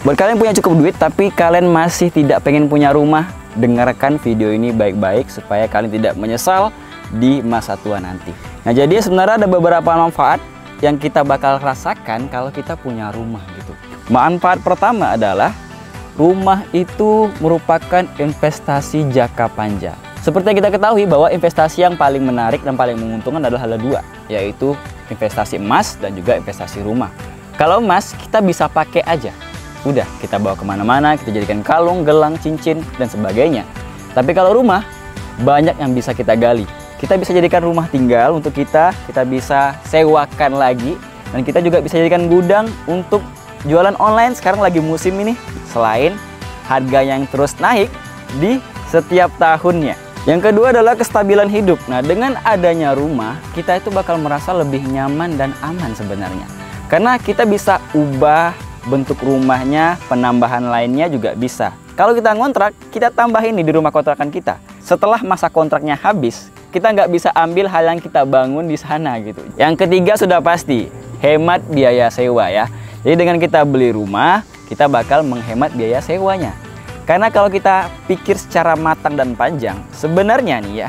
Buat kalian punya cukup duit tapi kalian masih tidak pengen punya rumah, dengarkan video ini baik-baik supaya kalian tidak menyesal di masa tua nanti. Nah, jadi sebenarnya ada beberapa manfaat yang kita bakal rasakan kalau kita punya rumah gitu. Manfaat pertama adalah rumah itu merupakan investasi jangka panjang. Seperti yang kita ketahui bahwa investasi yang paling menarik dan paling menguntungkan adalah ada dua, yaitu investasi emas dan juga investasi rumah. Kalau emas kita bisa pakai aja, udah kita bawa kemana-mana, kita jadikan kalung, gelang, cincin, dan sebagainya. Tapi kalau rumah, banyak yang bisa kita gali. Kita bisa jadikan rumah tinggal untuk kita bisa sewakan lagi, dan kita juga bisa jadikan gudang untuk jualan online. Sekarang lagi musim ini, selain harga yang terus naik di setiap tahunnya. Yang kedua adalah kestabilan hidup. Nah, dengan adanya rumah, kita itu bakal merasa lebih nyaman dan aman sebenarnya. Karena kita bisa ubah bentuk rumahnya, penambahan lainnya juga bisa. Kalau kita ngontrak, kita tambahin nih di rumah kontrakan kita. Setelah masa kontraknya habis, kita nggak bisa ambil hal yang kita bangun di sana gitu. Yang ketiga sudah pasti, hemat biaya sewa ya. Jadi dengan kita beli rumah, kita bakal menghemat biaya sewanya. Karena kalau kita pikir secara matang dan panjang, sebenarnya nih ya,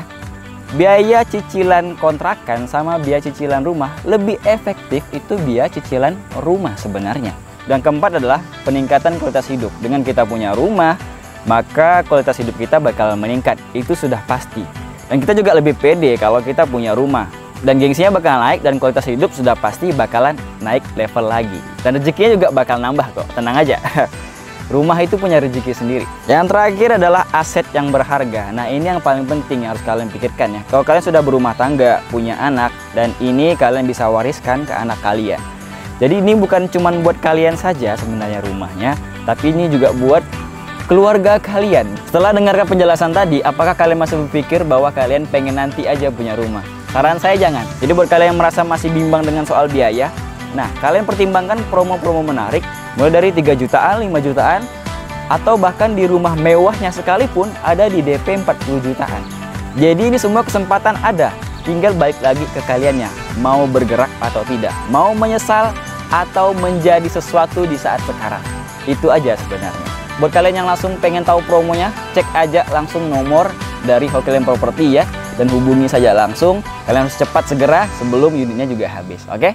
biaya cicilan kontrakan sama biaya cicilan rumah lebih efektif itu biaya cicilan rumah sebenarnya. Dan keempat adalah peningkatan kualitas hidup. Dengan kita punya rumah, maka kualitas hidup kita bakal meningkat. Itu sudah pasti. Dan kita juga lebih pede kalau kita punya rumah. Dan gengsinya bakal naik dan kualitas hidup sudah pasti bakalan naik level lagi. Dan rezekinya juga bakal nambah kok, tenang aja. Rumah itu punya rezeki sendiri. Yang terakhir adalah aset yang berharga. Nah, ini yang paling penting yang harus kalian pikirkan ya. Kalau kalian sudah berumah tangga, punya anak, dan ini kalian bisa wariskan ke anak kalian. Jadi ini bukan cuma buat kalian saja sebenarnya rumahnya, tapi ini juga buat keluarga kalian. Setelah dengarkan penjelasan tadi, apakah kalian masih berpikir bahwa kalian pengen nanti aja punya rumah? Saran saya jangan. Jadi buat kalian yang merasa masih bimbang dengan soal biaya, nah kalian pertimbangkan promo-promo menarik, mulai dari 3 jutaan, 5 jutaan, atau bahkan di rumah mewahnya sekalipun ada di DP 40 jutaan. Jadi ini semua kesempatan ada, tinggal balik lagi ke kaliannya, mau bergerak atau tidak, mau menyesal atau menjadi sesuatu di saat sekarang. Itu aja sebenarnya. Buat kalian yang langsung pengen tahu promonya, cek aja langsung nomor dari Hoki Land Property ya, dan hubungi saja langsung. Kalian harus cepat segera sebelum unitnya juga habis, oke?